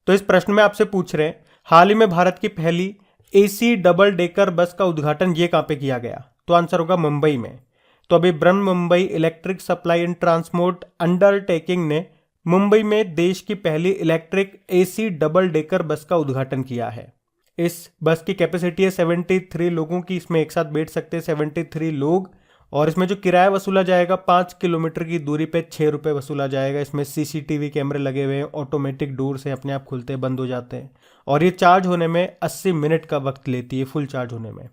तो इस प्रश्न में आपसे पूछ रहे हैं हाल ही में भारत की पहली एसी डबल डेकर बस का उद्घाटन ये कहाँ पे किया गया? तो आंसर होगा मुंबई में। तो अभी ब्रह्म Mumbai electric supply and transport undertaking ने मुंबई में देश की पहली electric AC double decker bus का उद्घाटन किया है। इस बस की कैपेसिटी है 73 लोगों की, इसमें एक साथ बैठ सकते हैं 73 लोग। और इसमें जो किराया वसूला जाएगा 5 किलोमीटर की दूरी पे 6 रुपये वसूला जाएगा। इसमें सीसीटीवी कैमरे लगे हुए हैं, ऑटोमेटिक डोर से अपने आप खुलते बंद हो जाते हैं और ये चार्ज होने में 80 मिनट का वक्त लेती है फुल चार्ज होने में।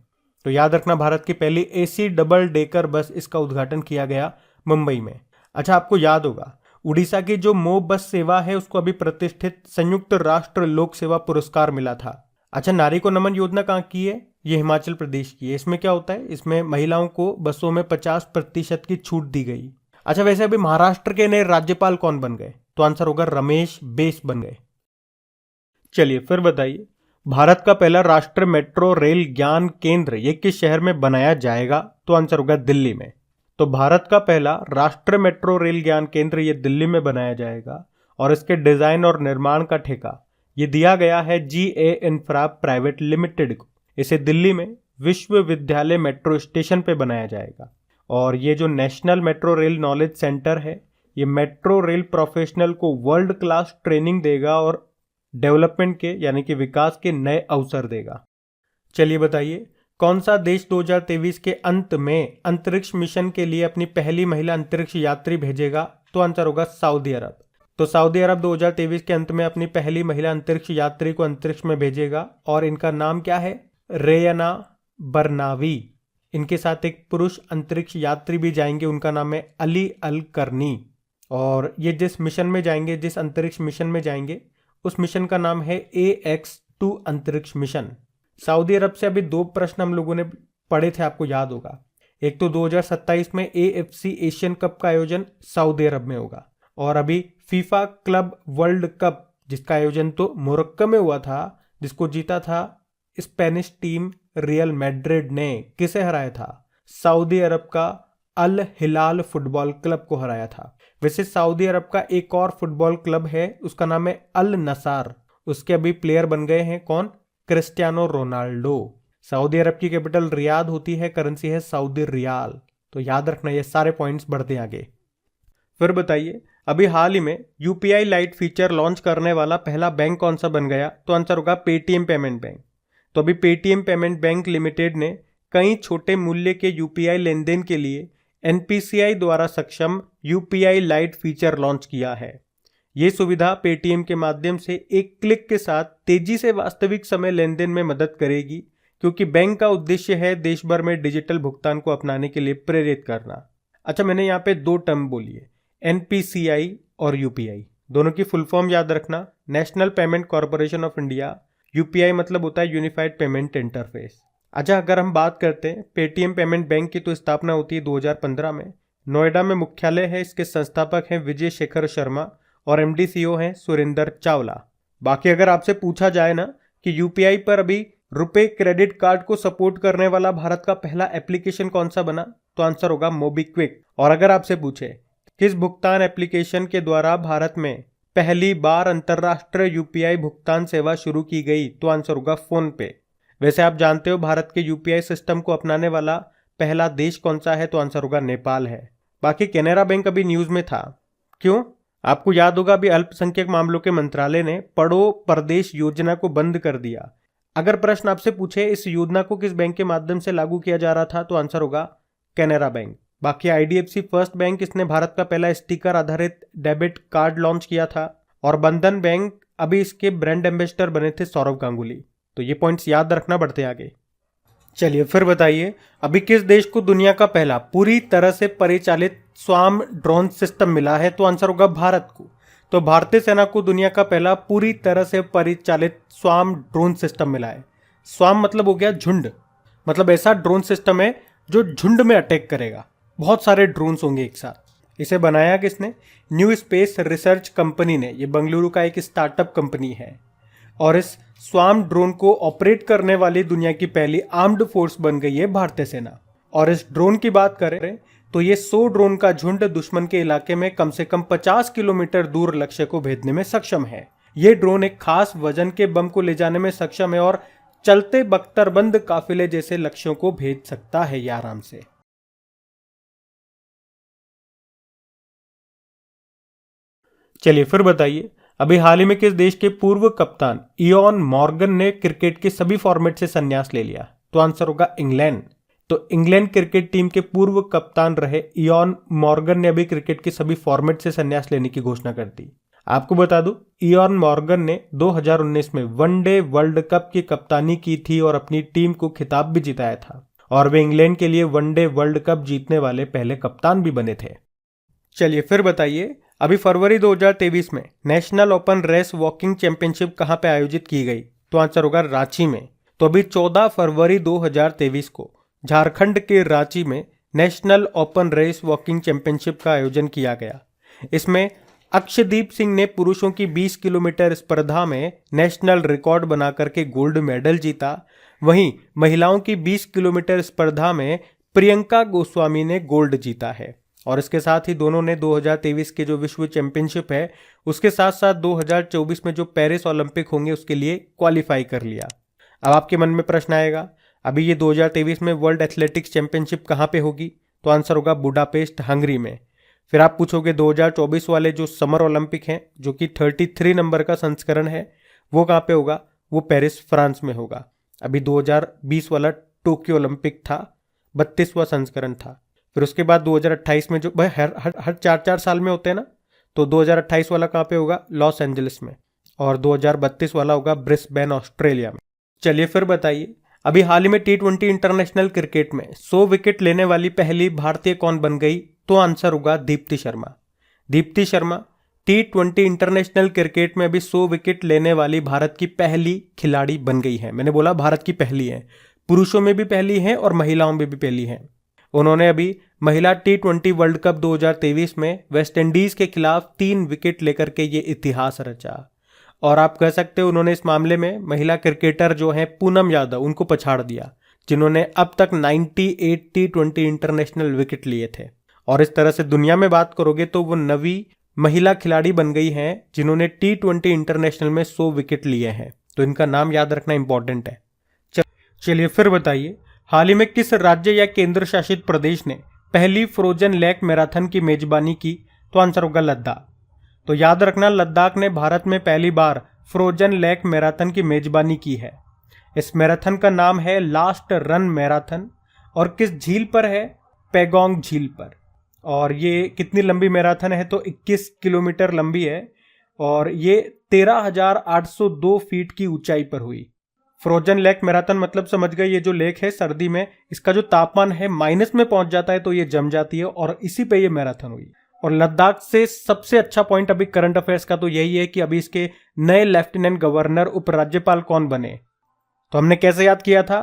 तो याद रखना भारत की पहली एसी डबल डेकर बस, इसका उद्घाटन किया गया मुंबई में। अच्छा, आपको याद होगा उड़ीसा की जो मो बस सेवा है उसको अभी प्रतिष्ठित संयुक्त राष्ट्र लोक सेवा पुरस्कार मिला था। अच्छा, नारी को नमन योजना कहाँ की है? ये हिमाचल प्रदेश की है। इसमें क्या होता है, इसमें महिलाओं को बसों में 50% की छूट दी गई। अच्छा, वैसे अभी महाराष्ट्र के नए राज्यपाल कौन बन गए? तो आंसर होगा रमेश बैस बन गए। चलिए फिर बताइए, भारत का पहला राष्ट्रीय मेट्रो रेल ज्ञान केंद्र ये किस शहर में बनाया जाएगा? तो आंसर होगा दिल्ली में। तो भारत का पहला राष्ट्रीय मेट्रो रेल ज्ञान केंद्र ये दिल्ली में बनाया जाएगा और इसके डिजाइन और निर्माण का ठेका ये दिया गया है GA इंफ्रा प्राइवेट लिमिटेड को। इसे दिल्ली में विश्वविद्यालय मेट्रो स्टेशन पे बनाया जाएगा और ये जो national metro rail knowledge centre है ये मेट्रो रेल प्रोफेशनल को वर्ल्ड क्लास ट्रेनिंग देगा और डेवलपमेंट के यानी कि विकास के नए अवसर देगा। चलिए बताइए, कौन सा देश 2023 के अंत में अंतरिक्ष मिशन के लिए अपनी पहली महिला अंतरिक्ष यात्री भेजेगा? तो आंसर होगा सऊदी अरब। तो सऊदी अरब 2023 के अंत में अपनी पहली महिला अंतरिक्ष यात्री को अंतरिक्ष में भेजेगा और इनका नाम क्या है? रेयना बरनावी। इनके साथ एक पुरुष अंतरिक्ष यात्री भी जाएंगे, उनका नाम है अली अल करनी। और ये जिस मिशन में जाएंगे, जिस अंतरिक्ष मिशन में जाएंगे, उस मिशन का नाम है AX-2 अंतरिक्ष मिशन। सऊदी अरब से अभी 2 प्रश्न हम लोगों ने पढ़े थे, आपको याद होगा। एक तो 2027 में AFC एशियन कप का आयोजन सऊदी अरब में होगा और अभी फीफा क्लब वर्ल्ड कप जिसका आयोजन तो मोरक्को में हुआ था, जिसको जीता था स्पेनिश टीम रियल मैड्रिड ने। किसे हराया था? सऊदी अरब का अल हिलाल फुटबॉल क्लब को हराया था। वैसे सऊदी अरब का एक और फुटबॉल क्लब है, उसका नाम है अल नसार। उसके अभी प्लेयर बन गए हैं कौन? Cristiano Ronaldo. सऊदी अरब की कैपिटल रियाद होती है, करेंसी है सऊदी रियाल। तो याद रखना, ये सारे पॉइंट्स बढ़ते आगे। फिर बताइए, अभी हाल ही में UPI लाइट फीचर लॉन्च करने वाला पहला बैंक कौन सा बन गया? तो आंसर होगा पेटीएम पेमेंट बैंक। तो अभी पेटीएम पेमेंट बैंक लिमिटेड ने कई छोटे मूल्य के UPI लेन देन के लिए NPCI द्वारा सक्षम UPI लाइट फीचर लॉन्च किया है। ये सुविधा पेटीएम के माध्यम से एक क्लिक के साथ तेजी से वास्तविक समय लेन देन में मदद करेगी, क्योंकि बैंक का उद्देश्य है देश भर में डिजिटल भुगतान को अपनाने के लिए प्रेरित करना। अच्छा, मैंने यहाँ पे 2 टर्म बोली है, NPCI और UPI। दोनों की फुल फॉर्म याद रखना, national payment corporation of India. UPI मतलब होता है यूनिफाइड पेमेंट इंटरफेस। अच्छा, अगर हम बात करते हैं पेटीएम पेमेंट बैंक की, तो स्थापना होती है 2015 में। नोएडा में मुख्यालय है। इसके संस्थापक हैं विजय शेखर शर्मा और MD CEO हैं सुरेंद्र चावला। बाकी अगर आपसे पूछा जाए ना कि UPI पर अभी रुपए क्रेडिट कार्ड को सपोर्ट करने वाला भारत का पहला एप्लीकेशन कौन सा बना? तो आंसर होगा मोबीक्विक। और अगर आपसे पूछे किस भुगतान एप्लीकेशन के द्वारा भारत में पहली बार अंतरराष्ट्रीय UPI भुगतान सेवा शुरू की गई? तो आंसर होगा फोन पे। वैसे आप जानते हो भारत के UPI सिस्टम को अपनाने वाला पहला देश कौन सा है? तो आंसर होगा नेपाल है। बाकी कैनरा बैंक अभी न्यूज में था, क्यों? आपको याद होगा अभी अल्पसंख्यक मामलों के मंत्रालय ने पढ़ो प्रदेश योजना को बंद कर दिया। अगर प्रश्न आपसे पूछे इस योजना को किस बैंक के माध्यम से लागू किया जा रहा था? तो आंसर होगा कैनरा बैंक। बाकी IDFC फर्स्ट बैंक, इसने भारत का पहला स्टिकर आधारित डेबिट कार्ड लॉन्च किया था। और बंधन बैंक, अभी इसके ब्रांड एम्बेसडर बने थे सौरव गांगुली। तो ये पॉइंट्स याद रखना, बढ़ते आगे। चलिए फिर बताइए, अभी किस देश को दुनिया का पहला पूरी तरह से परिचालित स्वाम ड्रोन सिस्टम मिला है? तो आंसर होगा भारत को। तो भारतीय सेना को दुनिया का पहला पूरी तरह से परिचालित स्वाम ड्रोन सिस्टम मिला है। स्वाम मतलब हो गया झुंड, मतलब ऐसा ड्रोन सिस्टम है जो झुंड में अटैक करेगा, बहुत सारे ड्रोन्स होंगे एक साथ। इसे बनाया किसने? न्यू स्पेस रिसर्च कंपनी ने। ये बेंगलुरु का एक स्टार्टअप कंपनी है और इस स्वाम ड्रोन को ऑपरेट करने वाली दुनिया की पहली आर्म्ड फोर्स बन गई है भारतीय सेना। और इस ड्रोन की बात करें तो ये 100 ड्रोन का झुंड दुश्मन के इलाके में कम से कम 50 किलोमीटर दूर लक्ष्य को भेजने में सक्षम है। ये ड्रोन एक खास वजन के बम को ले जाने में सक्षम है और चलते बख्तरबंद काफिले जैसे लक्ष्यों को भेज सकता है ये आराम से। चलिए फिर बताइए, अभी हाल ही में किस देश के पूर्व कप्तान इयॉन मॉर्गन ने क्रिकेट के सभी फॉर्मेट से संन्यास ले लिया? तो आंसर होगा इंग्लैंड। तो इंग्लैंड क्रिकेट टीम के पूर्व कप्तान रहे इयॉन मॉर्गन ने अभी क्रिकेट के सभी फॉर्मेट से संन्यास लेने की घोषणा कर दी। आपको बता दूं, इयॉन मॉर्गन ने 2019 में वनडे वर्ल्ड कप की कप्तानी की थी और अपनी टीम को खिताब भी जिताया था, और वे इंग्लैंड के लिए वनडे वर्ल्ड कप जीतने वाले पहले कप्तान भी बने थे। चलिए फिर बताइए, अभी फरवरी 2023 में national open race walking championship कहां पे आयोजित की गई? तो आंसर होगा रांची में। तो अभी 14 फरवरी 2023 को झारखंड के रांची में national open race walking championship का आयोजन किया गया। इसमें अक्षदीप सिंह ने पुरुषों की 20 किलोमीटर स्पर्धा में नेशनल रिकॉर्ड बना करके गोल्ड मेडल जीता। वहीं महिलाओं की 20 किलोमीटर स्पर्धा में प्रियंका गोस्वामी ने गोल्ड जीता है। और इसके साथ ही दोनों ने 2023 के जो विश्व चैंपियनशिप है उसके साथ साथ 2024 में जो पेरिस ओलंपिक होंगे उसके लिए क्वालिफाई कर लिया। अब आपके मन में प्रश्न आएगा, अभी ये 2023 में वर्ल्ड एथलेटिक्स चैंपियनशिप कहाँ पे होगी? तो आंसर होगा बुडापेस्ट, हंगरी में। फिर आप पूछोगे 2024 वाले जो समर ओलंपिक हैं, जो कि 33 नंबर का संस्करण है, वो कहाँ पे होगा? वो पेरिस, फ्रांस में होगा। अभी 2020 वाला टोक्यो ओलंपिक था, 32वां संस्करण था। फिर उसके बाद 2028 में जो भाई हर 4-4 साल में होते हैं ना, तो 2028 वाला कहाँ पे होगा? लॉस एंजलिस में। और 2032 वाला होगा ब्रिस्बेन, ऑस्ट्रेलिया में। चलिए फिर बताइए, अभी हाल ही में T20 इंटरनेशनल क्रिकेट में 100 विकेट लेने वाली पहली भारतीय कौन बन गई? तो आंसर होगा Deepti Sharma. Deepti Sharma T20 international cricket में अभी 100 विकेट लेने वाली भारत की पहली खिलाड़ी बन गई है। मैंने बोला भारत की पहली है, पुरुषों में भी पहली है और महिलाओं में भी पहली है। उन्होंने अभी महिला T20 वर्ल्ड कप 2023 में वेस्ट इंडीज के खिलाफ 3 विकेट लेकर के ये इतिहास रचा। और आप कह सकते हो उन्होंने इस मामले में महिला क्रिकेटर जो हैं पूनम यादव, उनको पछाड़ दिया, जिन्होंने अब तक 98 T20 इंटरनेशनल विकेट लिए थे। और इस तरह से दुनिया में बात करोगे तो वो 9वीं महिला खिलाड़ी बन गई हैं जिन्होंने T20 इंटरनेशनल में 100 विकेट लिए हैं। तो इनका नाम याद रखना इंपॉर्टेंट है। चलिए फिर बताइए, हाल ही में किस राज्य या केंद्र शासित प्रदेश ने पहली फ्रोजन लेक मैराथन की मेजबानी की? तो आंसर होगा लद्दाख। तो याद रखना, लद्दाख ने भारत में पहली बार फ्रोजन लेक मैराथन की मेजबानी की है। इस मैराथन का नाम है लास्ट रन मैराथन और किस झील पर है? पेगोंग झील पर। और ये कितनी लंबी मैराथन है? तो 21 किलोमीटर लंबी है और ये 13,802 फीट की ऊंचाई पर हुई। फ्रोजन लेक मैराथन मतलब समझ गए, ये जो लेक है सर्दी में इसका जो तापमान है माइनस में पहुंच जाता है तो ये जम जाती है और इसी पे ये मैराथन हुई। और लद्दाख से सबसे अच्छा पॉइंट अभी करंट अफेयर्स का तो यही है कि अभी इसके नए लेफ्टिनेंट गवर्नर उपराज्यपाल कौन बने? तो हमने कैसे याद किया था?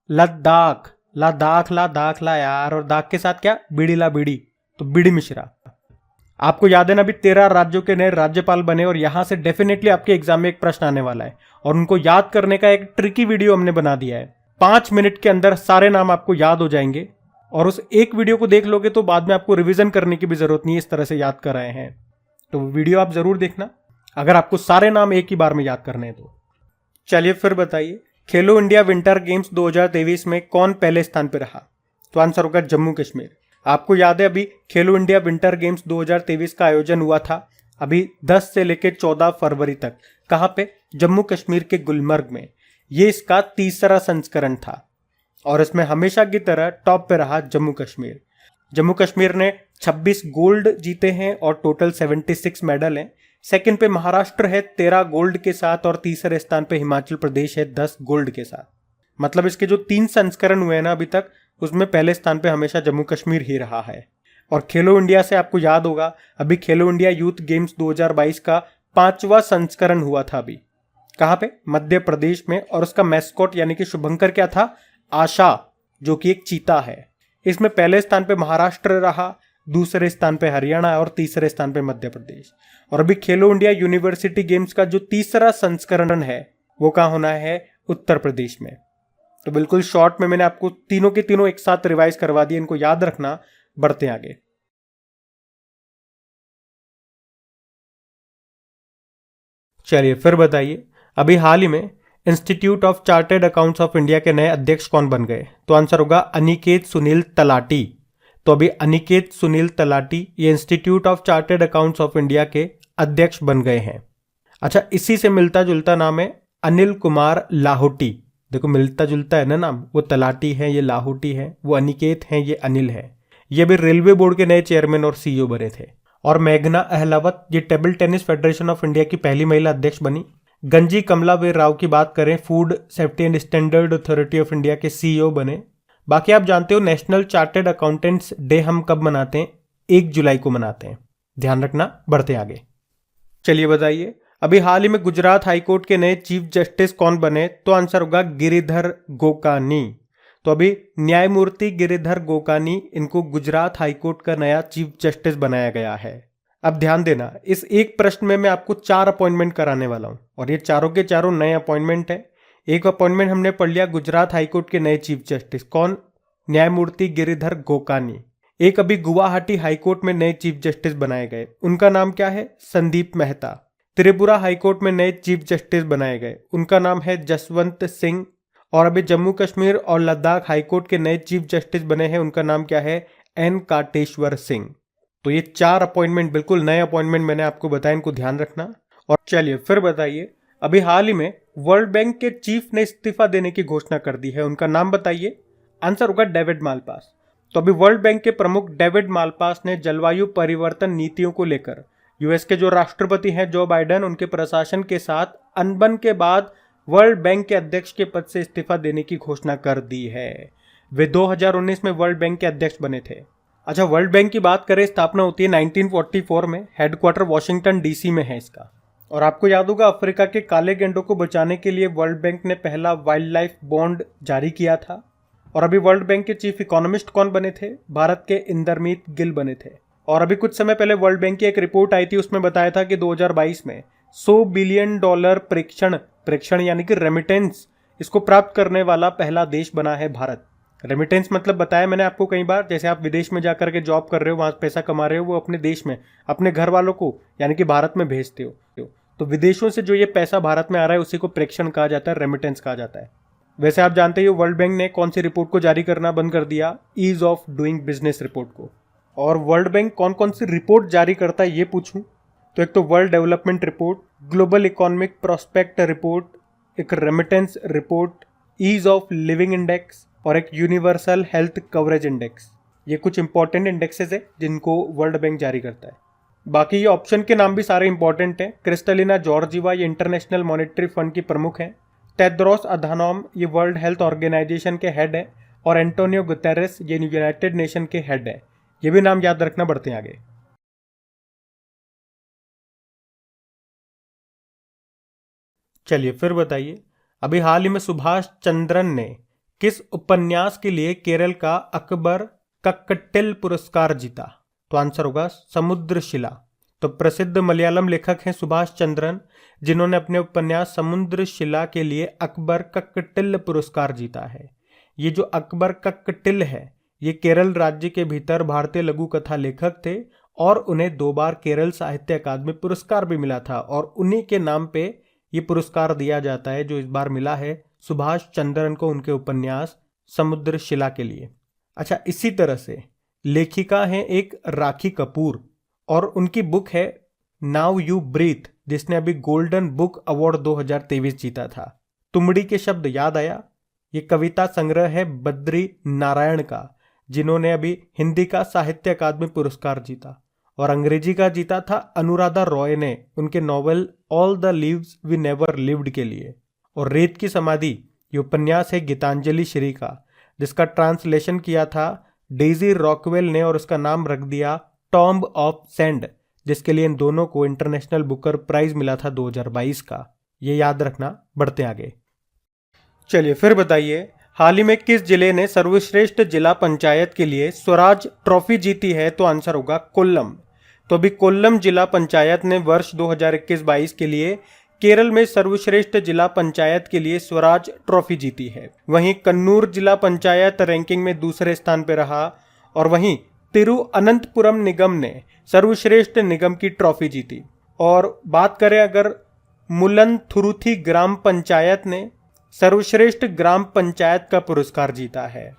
लद्दाख, लद्दाख ला दाख ला यार, और दाख के साथ क्या? बीड़ी ला बीड़ी, तो बीड़ी मिश्रा। आपको याद है ना, अभी 13 राज्यों के नए राज्यपाल बने और यहां से डेफिनेटली आपके एग्जाम में एक प्रश्न आने वाला है और उनको याद करने का एक ट्रिकी वीडियो हमने बना दिया है। 5 मिनट के अंदर सारे नाम आपको याद हो जाएंगे और उस एक वीडियो को देख लोगे तो बाद में आपको रिवीजन करने की भी जरूरत नहीं है, इस तरह से याद कर रहे हैं। तो वीडियो आप जरूर देखना अगर आपको सारे नाम एक ही बार में याद करने हैं तो। चलिए फिर बताइए, खेलो इंडिया विंटर गेम्स 2023 में कौन पहले स्थान पर रहा? तो आंसर होगा जम्मू कश्मीर। आपको याद है अभी खेलो इंडिया विंटर गेम्स 2023 का आयोजन हुआ था अभी 10 से लेकर 14 फरवरी तक। कहां पे? जम्मू कश्मीर के गुलमर्ग में। ये इसका तीसरा संस्करण था और इसमें हमेशा की तरह टॉप पे रहा जम्मू कश्मीर। जम्मू कश्मीर ने 26 गोल्ड जीते हैं और टोटल 76 मेडल हैं। सेकंड पे महाराष्ट्र है 13 गोल्ड के साथ और तीसरे स्थान पे हिमाचल प्रदेश है 10 गोल्ड के साथ। मतलब इसके जो 3 संस्करण हुए हैं ना अभी तक, उसमें पहले स्थान पे हमेशा जम्मू कश्मीर ही रहा है। और खेलो इंडिया से आपको याद होगा अभी खेलो इंडिया यूथ गेम्स 2022 का 5वां संस्करण हुआ था अभी। कहां पे? मध्य प्रदेश में। और उसका मैस्कॉट यानी कि शुभंकर क्या था? आशा, जो कि एक चीता है। इसमें पहले स्थान पे महाराष्ट्र रहा, दूसरे स्थान पे हरियाणा और तीसरे स्थान पे मध्य प्रदेश। और अभी खेलो इंडिया यूनिवर्सिटी गेम्स का जो तीसरा संस्करण है वो कहां होना है? उत्तर प्रदेश में। तो बिल्कुल शॉर्ट में मैंने आपको तीनों के तीनों एक साथ रिवाइज करवा दिए, इनको याद रखना। बढ़ते आगे। चलिए फिर बताइए, अभी हाल ही में institute of chartered accounts of India के नए अध्यक्ष कौन बन गए? तो आंसर होगा अनिकेत सुनील तलाटी। तो अभी अनिकेत सुनील तलाटी ये institute of chartered accounts of India के अध्यक्ष बन गए हैं। अच्छा, इसी से मिलता जुलता नाम है अनिल कुमार लाहोटी। देखो मिलता जुलता है ना नाम, वो तलाटी है, ये लाहोटी है, वो अनिकेत हैं, ये अनिल है। ये भी रेलवे बोर्ड के नए चेयरमैन और सीईओ बने थे। और मेघना अहलावत ये table tennis federation of India की पहली महिला अध्यक्ष बनी। गंजी कमलावीर राव की बात करें, food safety and standard authority of India के सीईओ बने। बाकी आप जानते हो नेशनल चार्टर्ड अकाउंटेंट्स डे हम कब मनाते हैं? 1 जुलाई को मनाते हैं, ध्यान रखना। बढ़ते आगे, चलिए बताइए, अभी हाल ही में गुजरात हाईकोर्ट के नए चीफ जस्टिस कौन बने? तो आंसर होगा गिरिधर गोकानी। तो अभी न्यायमूर्ति गिरिधर गोकानी, इनको गुजरात हाईकोर्ट का नया चीफ जस्टिस बनाया गया है। अब ध्यान देना, इस एक प्रश्न में मैं आपको 4 अपॉइंटमेंट कराने वाला हूं और ये चारों के चारों नए अपॉइंटमेंट है। एक अपॉइंटमेंट हमने पढ़ लिया गुजरात हाईकोर्ट के नए चीफ जस्टिस, कौन? न्यायमूर्ति गिरिधर गोकानी। एक अभी गुवाहाटी हाईकोर्ट में नए चीफ जस्टिस बनाए गए, उनका नाम क्या है? संदीप मेहता। त्रिपुरा हाईकोर्ट में नए चीफ जस्टिस बनाए गए, उनका नाम है जसवंत सिंह। और अभी जम्मू कश्मीर और लद्दाख हाईकोर्ट के नए चीफ जस्टिस बने हैं, उनका नाम क्या है? एन काटेश्वर सिंह। तो ये 4 अपॉइंटमेंट बिल्कुल नए अपॉइंटमेंट मैंने आपको बताया, इनको ध्यान रखना। और चलिए फिर बताइए, अभी हाल ही में वर्ल्ड बैंक के चीफ ने इस्तीफा देने की घोषणा कर दी है, उनका नाम बताइए। आंसर होगा डेविड मालपास। तो अभी वर्ल्ड बैंक के प्रमुख डेविड मालपास ने जलवायु परिवर्तन नीतियों को लेकर यूएस के जो राष्ट्रपति हैं जो बाइडेन, उनके प्रशासन के साथ अनबन के बाद वर्ल्ड बैंक के अध्यक्ष के पद से इस्तीफा देने की घोषणा कर दी है। वे 2019 में वर्ल्ड बैंक के अध्यक्ष बने थे। अच्छा, वर्ल्ड बैंक की बात करें, स्थापना होती है 1944 में, हेडक्वार्टर वॉशिंगटन डीसी में है इसका। और आपको याद होगा, अफ्रीका के काले गेंडों को बचाने के लिए वर्ल्ड बैंक ने पहला वाइल्ड लाइफ बॉन्ड जारी किया था। और अभी वर्ल्ड बैंक के चीफ इकोनॉमिस्ट कौन बने थे? भारत के इंदरमीत गिल बने थे। और अभी कुछ समय पहले वर्ल्ड बैंक की एक रिपोर्ट आई थी, उसमें बताया था कि 2022 में $100 बिलियन प्रेक्षण यानी कि रेमिटेंस, इसको प्राप्त करने वाला पहला देश बना है भारत। रेमिटेंस मतलब बताया मैंने आपको कई बार, जैसे आप विदेश में जाकर के जॉब कर रहे हो, वहां पैसा कमा रहे हो, वो अपने देश में अपने घर वालों को यानी कि भारत में भेजते हो। तो विदेशों से जो ये पैसा भारत में आ रहा है उसी को प्रेक्षण कहा जाता है, रेमिटेंस कहा जाता है। वैसे आप जानते हो वर्ल्ड बैंक ने कौन सी रिपोर्ट को जारी करना बंद कर दिया? Ease of doing business report को। और वर्ल्ड बैंक कौन कौन सी रिपोर्ट जारी करता है ये पूछूं तो एक तो world development report, global economic prospect report, एक remittance report, ease of living index और एक यूनिवर्सल हेल्थ कवरेज इंडेक्स। ये कुछ इंपॉर्टेंट इंडेक्सेस है जिनको वर्ल्ड बैंक जारी करता है। बाकी ये ऑप्शन के नाम भी सारे इंपॉर्टेंट हैं। क्रिस्टलिना जॉर्जिवा ये इंटरनेशनल मॉनेटरी फंड की प्रमुख हैं। टेड्रोस अधानोम ये वर्ल्ड हेल्थ ऑर्गेनाइजेशन के हेड है। और एंटोनियो गुतेरेस ये यूनाइटेड नेशन के हेड है। ये भी नाम याद रखना। बढ़ते हैं आगे। चलिए फिर बताइए, अभी हाल ही में सुभाष चंद्रन ने किस उपन्यास के लिए केरल का अकबर कक्कटिल पुरस्कार जीता? तो आंसर होगा समुद्रशिला। तो प्रसिद्ध मलयालम लेखक हैं सुभाष चंद्रन, जिन्होंने अपने उपन्यास समुद्रशिला के लिए अकबर कक्कटिल पुरस्कार जीता है। ये जो अकबर कक्कटिल है ये केरल राज्य के भीतर भारतीय लघु कथा लेखक थे और उन्हें 2 बार केरल साहित्य अकादमी पुरस्कार भी मिला था और उन्हीं के नाम पे ये पुरस्कार दिया जाता है जो इस बार मिला है सुभाष चंद्रन को उनके उपन्यास समुद्रशिला के लिए। अच्छा, इसी तरह से लेखिका हैं एक राखी कपूर और उनकी बुक है नाउ यू ब्रीथ, जिसने अभी गोल्डन बुक अवार्ड 2023 जीता था। तुमड़ी के शब्द याद आया? ये कविता संग्रह है बद्री नारायण का, जिन्होंने अभी हिंदी का साहित्य अकादमी पुरस्कार जीता। और अंग्रेजी का जीता था अनुराधा रॉय ने उनके novel all the lives we never lived के लिए। और रेत की समाधि ये उपन्यास है गीतांजलि श्री का, जिसका ट्रांसलेशन किया था डेजी रॉकवेल ने और उसका नाम रख दिया टॉम्ब ऑफ सैंड, जिसके लिए इन दोनों को इंटरनेशनल बुकर प्राइज मिला था 2022 का। ये याद रखना। बढ़ते आगे। चलिए फिर बताइए, हाल ही में किस जिले ने सर्वश्रेष्ठ जिला पंचायत के लिए स्वराज ट्रॉफी जीती है? तो आंसर होगा कोल्लम। तो अभी कोल्लम जिला पंचायत ने वर्ष 2021-22 के लिए केरल में सर्वश्रेष्ठ जिला पंचायत के लिए स्वराज ट्रॉफी जीती है। वहीं कन्नूर जिला पंचायत रैंकिंग में दूसरे स्थान पर रहा और वहीं तिरुअनंतपुरम निगम ने सर्वश्रेष्ठ निगम की ट्रॉफी जीती। और बात करें अगर मुलनथुरुथी ग्राम पंचायत ने सर्वश्रेष्ठ ग्राम पंचायत का पुरस्कार जीता है?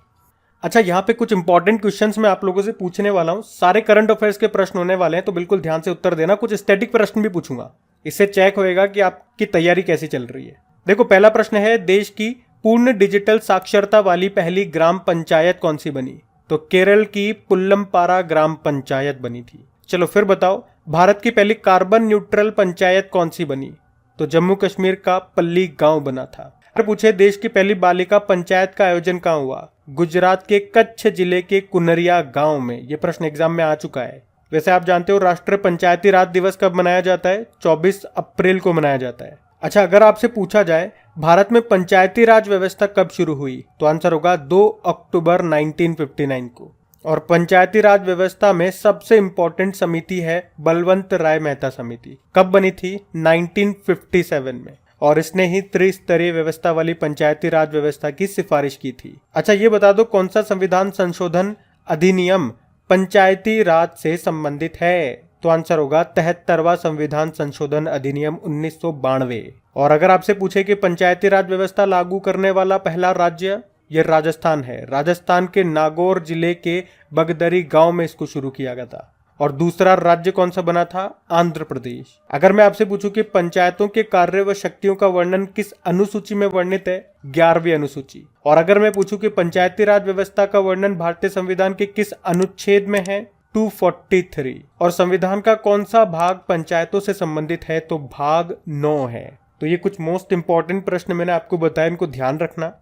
अच्छा, यहाँ पे कुछ इंपॉर्टेंट क्वेश्चंस मैं आप लोगों से पूछने वाला हूँ। सारे करंट अफेयर्स के प्रश्न होने वाले हैं, तो बिल्कुल ध्यान से उत्तर देना। कुछ स्टैटिक प्रश्न भी पूछूंगा, इससे चेक होएगा कि आपकी तैयारी कैसी चल रही है। देखो, पहला प्रश्न है, देश की पूर्ण डिजिटल साक्षरता वाली पहली ग्राम पंचायत कौन सी बनी? तो केरल की पुल्लमपारा ग्राम पंचायत बनी थी। चलो फिर बताओ, भारत की पहली कार्बन न्यूट्रल पंचायत कौन सी बनी? तो जम्मू कश्मीर का पल्ली गांव बना था। अगर पूछे, देश की पहली बालिका पंचायत का आयोजन कहाँ हुआ? गुजरात के कच्छ जिले के कुनरिया गांव में। यह प्रश्न एग्जाम में आ चुका है। वैसे आप जानते हो राष्ट्रीय पंचायती राज दिवस कब मनाया जाता है? 24 अप्रैल को मनाया जाता है। अच्छा, अगर आपसे पूछा जाए भारत में पंचायती राज व्यवस्था कब शुरू हुई? तो आंसर होगा 2 अक्टूबर 1959 को। और पंचायती राज व्यवस्था में सबसे इंपॉर्टेंट समिति है बलवंत राय मेहता समिति। कब बनी थी? 1957 में। और इसने ही त्रिस्तरीय व्यवस्था वाली पंचायती राज व्यवस्था की सिफारिश की थी। अच्छा, ये बता दो, कौन सा संविधान संशोधन अधिनियम पंचायती राज से संबंधित है? तो आंसर होगा 73वां संविधान संशोधन अधिनियम 1992। और अगर आपसे पूछे कि पंचायती राज व्यवस्था लागू करने वाला पहला राज्य, ये राजस्थान है। राजस्थान के नागौर जिले के बगदरी गांव में इसको शुरू किया गया था। और दूसरा राज्य कौन सा बना था? आंध्र प्रदेश। अगर मैं आपसे पूछूं कि पंचायतों के कार्य व शक्तियों का वर्णन किस अनुसूची में वर्णित है? 11वीं अनुसूची। और अगर मैं पूछूं कि पंचायती राज व्यवस्था का वर्णन भारतीय संविधान के किस अनुच्छेद में है? 243। और संविधान का कौन सा भाग पंचायतों से संबंधित है? तो भाग 9 है। तो ये कुछ मोस्ट इंपॉर्टेंट प्रश्न मैंने आपको बताया, इनको ध्यान रखना।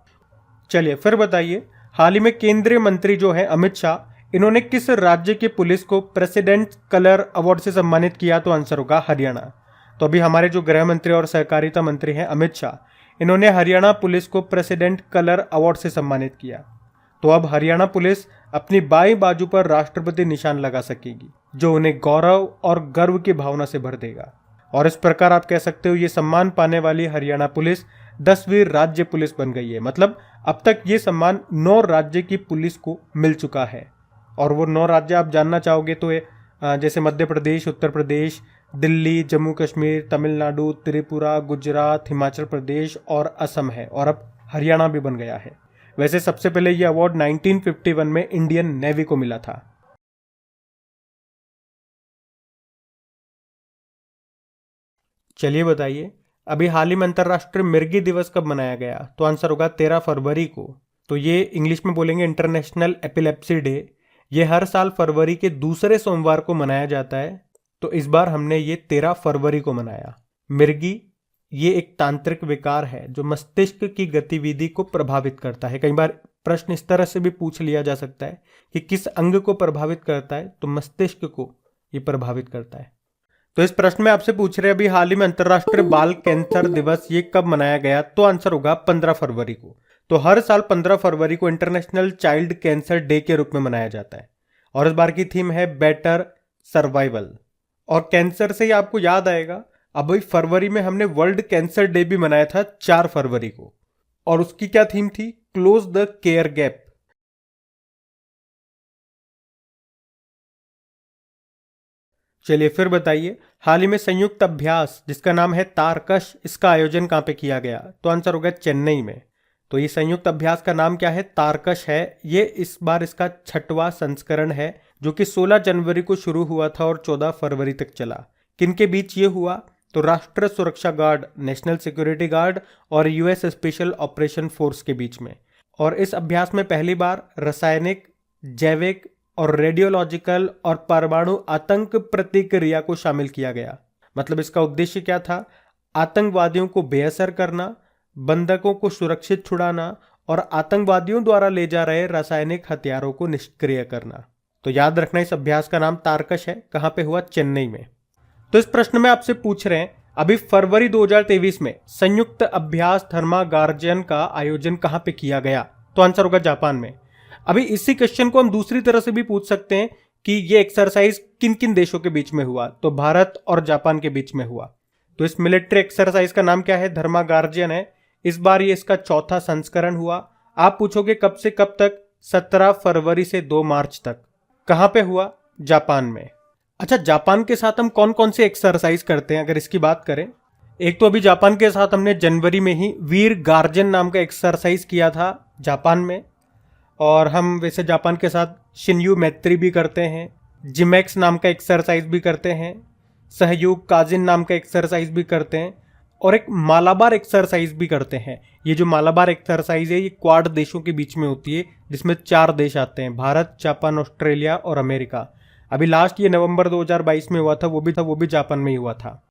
चलिए फिर बताइए, हाल ही में केंद्रीय मंत्री जो है अमित शाह, इन्होंने किस राज्य की पुलिस को प्रेसिडेंट कलर अवार्ड से सम्मानित किया? तो आंसर होगा हरियाणा। तो अभी हमारे जो गृह मंत्री और सहकारिता मंत्री हैं अमित शाह, इन्होंने हरियाणा पुलिस को प्रेसिडेंट कलर अवार्ड से सम्मानित किया। तो अब हरियाणा पुलिस अपनी बाईं बाजू पर राष्ट्रपति निशान लगा सकेगी, जो उन्हें गौरव और गर्व की भावना से भर देगा। और इस प्रकार आप कह सकते हो ये सम्मान पाने वाली हरियाणा पुलिस 10वीं राज्य पुलिस बन गई है। मतलब अब तक ये सम्मान 9 राज्य की पुलिस को मिल चुका है। और वो 9 राज्य आप जानना चाहोगे तो जैसे मध्य प्रदेश, उत्तर प्रदेश, दिल्ली, जम्मू कश्मीर, तमिलनाडु, त्रिपुरा, गुजरात, हिमाचल प्रदेश और असम है। और अब हरियाणा भी बन गया है। वैसे सबसे पहले ये अवार्ड 1951 में इंडियन नेवी को मिला था। चलिए बताइए, अभी हाल ही में अंतर्राष्ट्रीय मिर्गी दिवस कब मनाया गया? तो आंसर होगा 13 फरवरी को। तो ये इंग्लिश में बोलेंगे इंटरनेशनल एपिलेप्सी डे। ये हर साल फरवरी के दूसरे सोमवार को मनाया जाता है। तो इस बार हमने ये 13 फरवरी को मनाया। मिर्गी ये एक तांत्रिक विकार है जो मस्तिष्क की गतिविधि को प्रभावित करता है। कई बार प्रश्न इस तरह से भी पूछ लिया जा सकता है कि किस अंग को प्रभावित करता है? तो मस्तिष्क को ये प्रभावित करता है। तो इस प्रश्न में आपसे पूछ रहे हैं अभी हाल ही में अंतर्राष्ट्रीय बाल कैंसर दिवस ये कब मनाया गया? तो आंसर होगा 15 फरवरी को। तो हर साल 15 फरवरी को इंटरनेशनल चाइल्ड कैंसर डे के रूप में मनाया जाता है। और इस बार की थीम है बेटर सर्वाइवल। और कैंसर से ही आपको याद आएगा, अभी फरवरी में हमने वर्ल्ड कैंसर डे भी मनाया था 4 फरवरी को। और उसकी क्या थीम थी? Close the care gap. चलिए फिर बताइए, हाल ही में संयुक्त अभ्यास जिसका नाम है तारकश, इसका आयोजन कहां पे किया गया? तो आंसर होगा चेन्नई में। तो ये संयुक्त अभ्यास का नाम क्या है? तारकश है। ये इस बार इसका 6वां संस्करण है, जो कि 16 जनवरी को शुरू हुआ था और 14 फरवरी तक चला। किनके बीच ये हुआ? तो राष्ट्रीय सुरक्षा गार्ड, नेशनल सिक्योरिटी गार्ड और यूएस स्पेशल ऑपरेशन फोर्स के बीच में। और इस अभ्यास में पहली बार रासायनिक, जैविक और रेडियोलॉजिकल और परमाणु आतंक प्रतिक्रिया को शामिल किया गया। मतलब इसका उद्देश्य क्या था? आतंकवादियों को बेअसर करना, बंधकों को सुरक्षित छुड़ाना और आतंकवादियों द्वारा ले जा रहे रासायनिक हथियारों को निष्क्रिय करना। तो याद रखना, इस अभ्यास का नाम तारकश है। कहां पे हुआ? चेन्नई में। तो इस प्रश्न में आपसे पूछ रहे हैं अभी फरवरी 2023 में संयुक्त अभ्यास थर्मागार्जियन का आयोजन कहां पे किया गया? तो आंसर होगा जापान में। अभी इसी क्वेश्चन को हम दूसरी तरह से भी पूछ सकते हैं कि ये एक्सरसाइज किन किन देशों के बीच में हुआ? तो भारत और जापान के बीच में हुआ। तो इस मिलिट्री एक्सरसाइज का नाम क्या है? थर्मागार्जियन है। इस बार ये इसका 4था संस्करण हुआ। आप पूछोगे कब से कब तक? 17 फरवरी से 2 मार्च तक। कहां पे हुआ? जापान में। अच्छा, जापान के साथ हम कौन कौन से एक्सरसाइज करते हैं अगर इसकी बात करें? एक तो अभी जापान के साथ हमने जनवरी में ही वीर गार्जन नाम का एक्सरसाइज किया था जापान में, और हम वैसे जापान के साथ शिन्यू मैत्री भी करते हैं, जिमैक्स नाम का एक्सरसाइज भी करते हैं, सहयोग काजिन नाम का एक्सरसाइज भी करते हैं, और एक मालाबार एक्सरसाइज भी करते हैं। ये जो मालाबार एक्सरसाइज है ये क्वाड देशों के बीच में होती है, जिसमें 4 देश आते हैं, भारत, जापान, ऑस्ट्रेलिया और अमेरिका। अभी लास्ट ये नवंबर 2022 में हुआ था, वो भी जापान में ही हुआ था।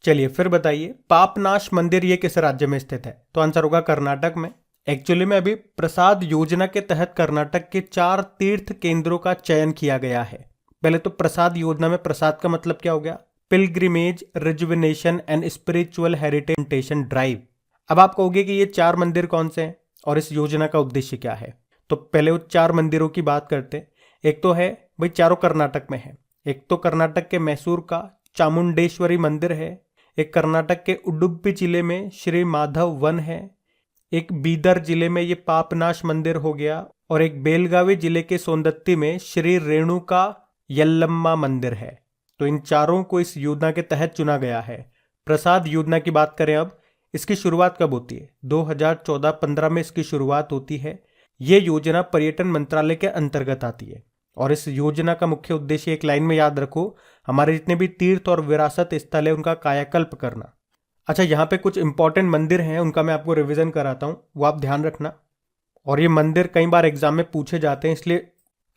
चलिए फिर बताइए, पापनाश मंदिर ये किस राज्य में स्थित है? तो आंसर होगा कर्नाटक में। एक्चुअली में अभी प्रसाद योजना के तहत कर्नाटक के 4 तीर्थ केंद्रों का चयन किया गया है। पहले तो प्रसाद योजना में प्रसाद का मतलब क्या हो गया? Pilgrimage, rejuvenation and spiritual heritage drive. अब आप कहोगे कि ये 4 मंदिर कौन से हैं और इस योजना का उद्देश्य क्या है? तो पहले वो 4 मंदिरों की बात करते हैं। एक तो है भाई, चारों कर्नाटक में है। एक तो कर्नाटक के मैसूर का चामुंडेश्वरी मंदिर है, एक कर्नाटक के उडुपी जिले में श्री माधव वन है, एक बीदर जिले में ये पापनाश मंदिर हो गया, और एक बेलगावी जिले के सोनदत्ती में श्री रेणुका यल्लम्मा मंदिर है। तो इन चारों को इस योजना के तहत चुना गया है। प्रसाद योजना की बात करें अब, इसकी शुरुआत कब होती है? 2014-15 में इसकी शुरुआत होती है। ये योजना पर्यटन मंत्रालय के अंतर्गत आती है, और इस योजना का मुख्य उद्देश्य एक लाइन में याद रखो, हमारे जितने भी तीर्थ और विरासत स्थल है उनका कायाकल्प करना। अच्छा, यहाँ पे कुछ इंपॉर्टेंट मंदिर हैं, उनका मैं आपको रिवीजन कराता हूँ, वो आप ध्यान रखना। और ये मंदिर कई बार एग्जाम में पूछे जाते हैं, इसलिए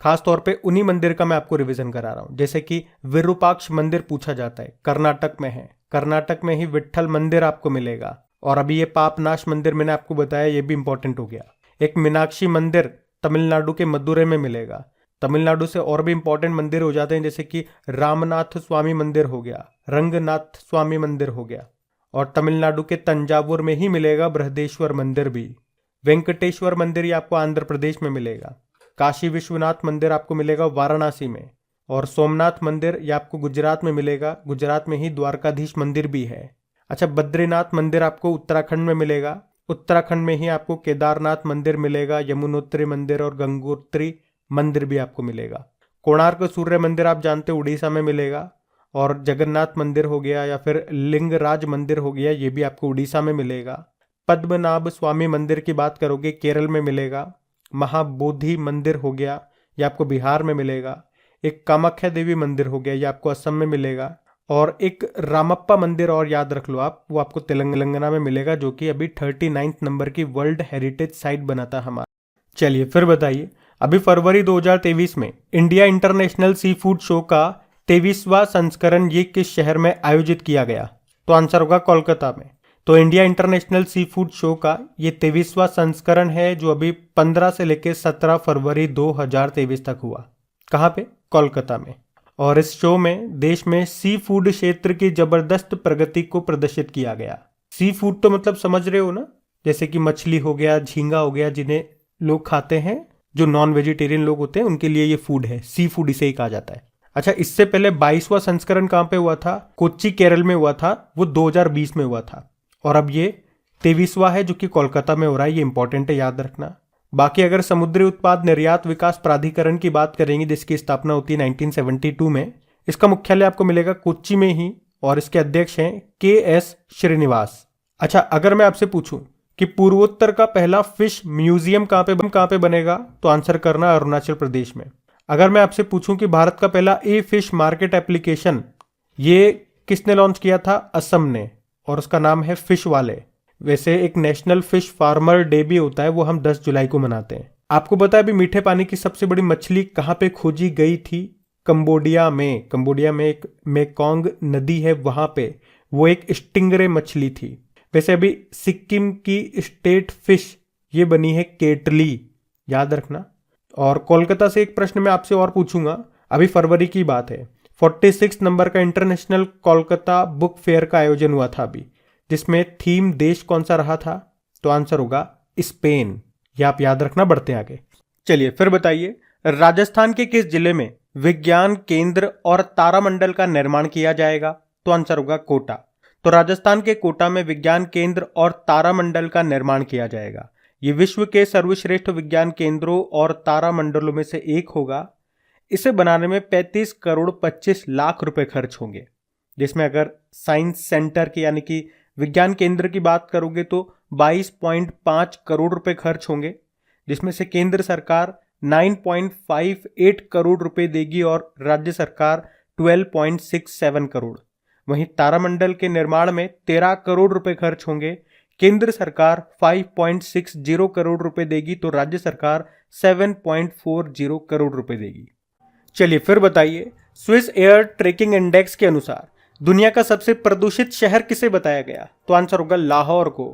खास तौर पे उन्हीं मंदिर का मैं आपको रिवीजन करा रहा हूँ। जैसे कि विरूपाक्ष मंदिर पूछा जाता है, कर्नाटक में है। कर्नाटक में ही विट्ठल मंदिर आपको मिलेगा। और अभी ये पापनाश मंदिर मैंने आपको बताया, ये भी इंपॉर्टेंट हो गया। एक मीनाक्षी मंदिर तमिलनाडु के मदुरै में मिलेगा। तमिलनाडु से और भी इंपॉर्टेंट मंदिर हो जाते हैं, जैसे कि रामनाथ स्वामी मंदिर हो गया, रंगनाथ स्वामी मंदिर हो गया, और तमिलनाडु के तंजावुर में ही मिलेगा बृहदेश्वर मंदिर भी। वेंकटेश्वर मंदिर ये आपको आंध्र प्रदेश में मिलेगा। काशी विश्वनाथ मंदिर आपको मिलेगा वाराणसी में, और सोमनाथ मंदिर ये आपको गुजरात में मिलेगा। गुजरात में ही द्वारकाधीश मंदिर भी है। अच्छा, बद्रीनाथ मंदिर आपको उत्तराखंड में मिलेगा। उत्तराखंड में ही आपको केदारनाथ मंदिर मिलेगा, यमुनोत्री मंदिर और गंगोत्री मंदिर भी आपको मिलेगा। कोणार्क सूर्य मंदिर आप जानते हो उड़ीसा में मिलेगा, और जगन्नाथ मंदिर हो गया या फिर लिंगराज मंदिर हो गया, ये भी आपको उड़ीसा में मिलेगा। पद्मनाभ स्वामी मंदिर की बात करोगे, केरल में मिलेगा। महाबोधि मंदिर हो गया, ये आपको बिहार में मिलेगा। एक कामाख्या देवी मंदिर हो गया, ये आपको असम में मिलेगा। और एक रामप्पा मंदिर और याद रख लो आप, वो आपको तेलंगाना में मिलेगा, जो कि अभी 39 नंबर की वर्ल्ड हेरिटेज साइट बना था हमारा। चलिए फिर बताइए, अभी फरवरी 2023 में India international sea food show का 23वां संस्करण ये किस शहर में आयोजित किया गया? तो आंसर होगा कोलकाता में। तो India international sea food show का ये 23वां संस्करण है, जो अभी 15 से लेकर 17 फरवरी 2023 तक हुआ। कहाँ पे? कोलकाता में। और इस शो में देश में सी फूड क्षेत्र की जबरदस्त प्रगति को प्रदर्शित किया गया। सी फूड तो मतलब समझ रहे हो ना, जैसे कि मछली हो गया, झींगा हो गया, जिन्हें लोग खाते हैं, जो नॉन वेजिटेरियन लोग होते हैं उनके लिए ये फूड है। सी फूड इसे ही कहा जाता है। अच्छा, इससे पहले 22वां संस्करण कहाँ पे हुआ था? कोच्चि केरल में हुआ था, वो 2020 में हुआ था। और अब ये 23वां है जो कि कोलकाता में हो रहा है। ये इंपॉर्टेंट है, याद रखना। बाकी अगर समुद्री उत्पाद निर्यात विकास प्राधिकरण की बात करेंगे, जिसकी स्थापना होती है 1972 में, इसका मुख्यालय आपको मिलेगा कोच्चि में ही, और इसके अध्यक्ष हैं के.एस. श्रीनिवास। अच्छा, अगर मैं आपसे पूछूं कि पूर्वोत्तर का पहला फिश म्यूजियम कहाँ पे बनेगा, तो आंसर करना अरुणाचल प्रदेश में। अगर मैं आपसे पूछूं कि भारत का पहला ई फिश मार्केट एप्लीकेशन ये किसने लॉन्च किया था? असम ने, और उसका नाम है फिश वाले। वैसे एक नेशनल फिश फार्मर डे भी होता है, वो हम 10 जुलाई को मनाते हैं। आपको पता है अभी मीठे पानी की सबसे बड़ी मछली कहाँ पे खोजी गई थी? कंबोडिया में। कंबोडिया में एक मेकोंग नदी है, वहां पे वो एक स्टिंगरे मछली थी। वैसे अभी सिक्किम की स्टेट फिश ये बनी है केटली, याद रखना। और कोलकाता से एक प्रश्न मैं आपसे और पूछूंगा। अभी फरवरी की बात है, 46 नंबर का इंटरनेशनल कोलकाता बुक फेयर का आयोजन हुआ था अभी, जिसमें थीम देश कौन सा रहा था? तो आंसर होगा स्पेन। ये आप याद रखना, बढ़ते आगे। चलिए फिर बताइए, राजस्थान के किस जिले में विज्ञान केंद्र और तारामंडल का निर्माण किया जाएगा? तो आंसर होगा कोटा। तो राजस्थान के कोटा में विज्ञान केंद्र और तारामंडल का निर्माण किया जाएगा। ये विश्व के सर्वश्रेष्ठ विज्ञान केंद्रों और तारामंडलों में से एक होगा। इसे बनाने में 35 करोड़ 25 लाख रुपए खर्च होंगे, जिसमें अगर साइंस सेंटर की यानी कि विज्ञान केंद्र की बात करोगे तो 22.5 करोड़ रुपए खर्च होंगे, जिसमें से केंद्र सरकार 9.58 करोड़ रुपए देगी और राज्य सरकार 12.67 करोड़। वहीं तारामंडल के निर्माण में 13 करोड़ रुपए खर्च होंगे, केंद्र सरकार 5.60 करोड़ रुपए देगी तो राज्य सरकार 7.40 करोड़ रुपए देगी। चलिए फिर बताइए, स्विस एयर ट्रैकिंग इंडेक्स के अनुसार दुनिया का सबसे प्रदूषित शहर किसे बताया गया? तो आंसर होगा लाहौर को।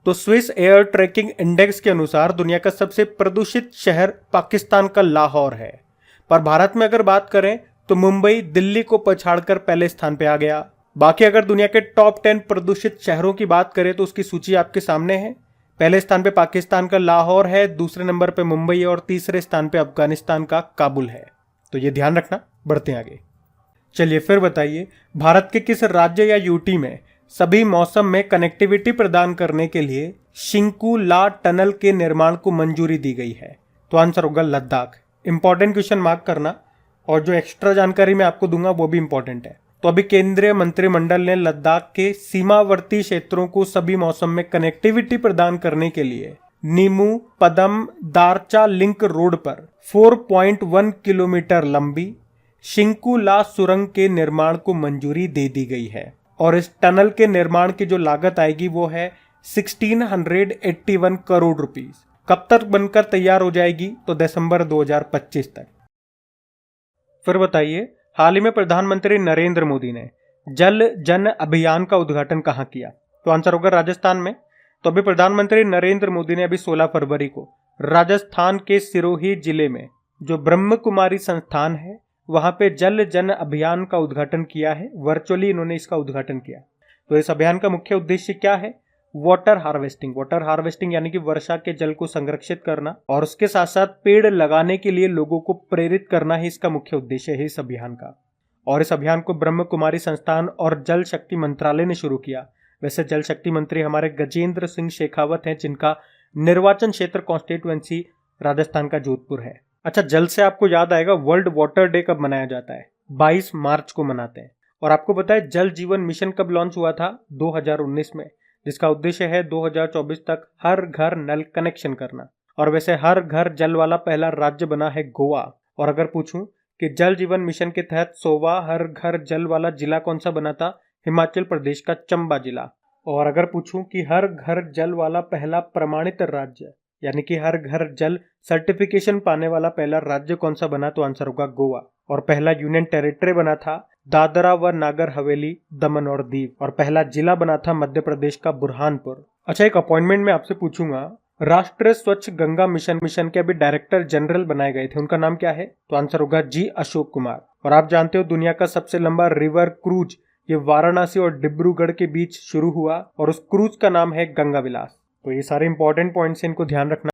तो स्विस एयर ट्रैकिंग इंडेक्स के अनुसार दुनिया का सबसे प्रदूषित शहर पाकिस्तान का लाहौर है। पर भारत में अगर बात करें तो मुंबई दिल्ली को पछाड़कर पहले स्थान पे आ गया। बाकी अगर दुनिया के टॉप 10 प्रदूषित शहरों की बात करें तो उसकी सूची आपके सामने है। पहले स्थान पे पाकिस्तान का लाहौर है, दूसरे नंबर पे मुंबई है और तीसरे स्थान पे अफगानिस्तान का काबुल है। तो ये ध्यान रखना। बढ़ते हैं आगे। चलिए फिर बताइए, भारत के किस राज्य या यूटी में सभी मौसम में कनेक्टिविटी प्रदान करने के लिए शिंकू ला टनल के निर्माण को मंजूरी दी गई है? तो आंसर होगा लद्दाख। इंपॉर्टेंट क्वेश्चन मार्क करना, और जो एक्स्ट्रा जानकारी मैं आपको दूंगा वो भी इंपॉर्टेंट है। तो अभी केंद्रीय मंत्रिमंडल ने लद्दाख के सीमावर्ती क्षेत्रों को सभी मौसम में कनेक्टिविटी प्रदान करने के लिए नीमू पदम दारचा लिंक रोड पर 4.1 किलोमीटर लंबी शिंकू ला सुरंग के निर्माण को मंजूरी दे दी गई है और इस टनल के निर्माण की जो लागत आएगी वो है 1681 करोड़ रुपीस। कब तक बनकर तैयार हो जाएगी? तो दिसंबर 2025 तक। फिर बताइए, हाल ही में प्रधानमंत्री नरेंद्र मोदी ने जल जन अभियान का उद्घाटन कहाँ किया? तो आंसर होगा राजस्थान में। तो अभी प्रधानमंत्री नरेंद्र मोदी ने अभी 16 फरवरी को राजस्थान के सिरोही जिले में जो ब्रह्म कुमारी संस्थान है वहां पे जल जन अभियान का उद्घाटन किया है। वर्चुअली इन्होंने इसका उद्घाटन किया। तो इस अभियान का मुख्य उद्देश्य क्या है? Water harvesting. वाटर हार्वेस्टिंग यानी कि वर्षा के जल को संरक्षित करना और उसके साथ साथ पेड़ लगाने के लिए लोगों को प्रेरित करना ही इसका मुख्य उद्देश्य है इस अभियान का। और इस अभियान को ब्रह्म कुमारी संस्थान और जल शक्ति मंत्रालय ने शुरू किया। वैसे जल शक्ति मंत्री हमारे गजेंद्र सिंह शेखावत हैं, जिनका निर्वाचन क्षेत्र कॉन्स्टिट्यूएंसी राजस्थान का जोधपुर है। अच्छा, जल से आपको याद आएगा वर्ल्ड वाटर डे कब मनाया जाता है? 22 मार्च को मनाते हैं। और आपको पता है जल जीवन मिशन कब लॉन्च हुआ था? 2019 में, जिसका उद्देश्य है 2024 तक हर घर नल कनेक्शन करना। और वैसे हर घर जल वाला पहला राज्य बना है गोवा। और अगर पूछूं कि जल जीवन मिशन के तहत 100वां हर घर जल वाला जिला कौन सा बना था? हिमाचल प्रदेश का चंबा जिला। और अगर पूछूं कि हर घर जल वाला पहला प्रमाणित राज्य यानी कि हर घर जल सर्टिफिकेशन पाने वाला पहला राज्य कौन सा बना? तो आंसर होगा गोवा। और पहला यूनियन टेरिटरी बना था दादरा व नागर हवेली, दमन और दीव। और पहला जिला बना था मध्य प्रदेश का बुरहानपुर। अच्छा, एक अपॉइंटमेंट में आपसे पूछूंगा, राष्ट्रीय स्वच्छ गंगा मिशन के अभी डायरेक्टर जनरल बनाए गए थे, उनका नाम क्या है? तो आंसर होगा जी अशोक कुमार। और आप जानते हो दुनिया का सबसे लंबा रिवर क्रूज ये वाराणसी और डिब्रूगढ़ के बीच शुरू हुआ और उस क्रूज का नाम है गंगा विलास। तो ये सारे इंपॉर्टेंट पॉइंट्स हैं, इनको ध्यान रखना।